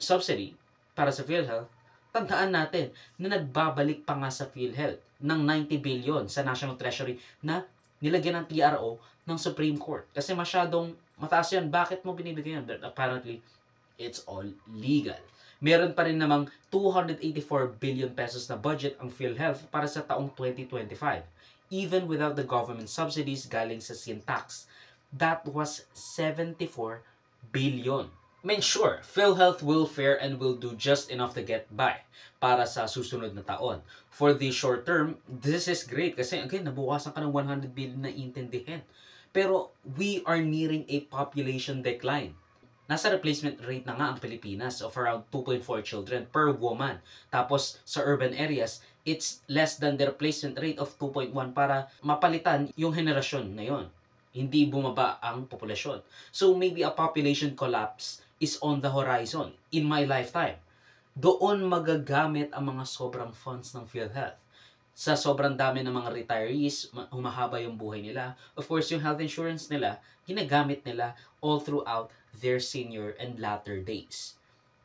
subsidy para sa PhilHealth, tandaan natin na nagbabalik pa nga sa PhilHealth ng 90 billion sa National Treasury na nilagyan ng TRO ng Supreme Court. Kasi masyadong mataas yan. Bakit mo binibigay yan? But apparently, it's all legal. Meron pa rin namang 284 billion pesos na budget ang PhilHealth para sa taong 2025. Even without the government subsidies galing sa sin tax. That was 74 billion. I mean, sure, PhilHealth will fare and will do just enough to get by para sa susunod na taon. For the short term, this is great kasi again, nabukasan ka ng 100 billion na intindihin. Pero we are nearing a population decline. Nasa replacement rate na nga ang Pilipinas of around 2.4 children per woman. Tapos sa urban areas, it's less than the replacement rate of 2.1 para mapalitan yung henerasyon na yon. Hindi bumaba ang populasyon. So maybe a population collapse is on the horizon in my lifetime. Doon magagamit ang mga sobrang funds ng PhilHealth. Sa sobrang dami ng mga retirees, humahaba yung buhay nila. Of course, yung health insurance nila, ginagamit nila all throughout their senior and latter days.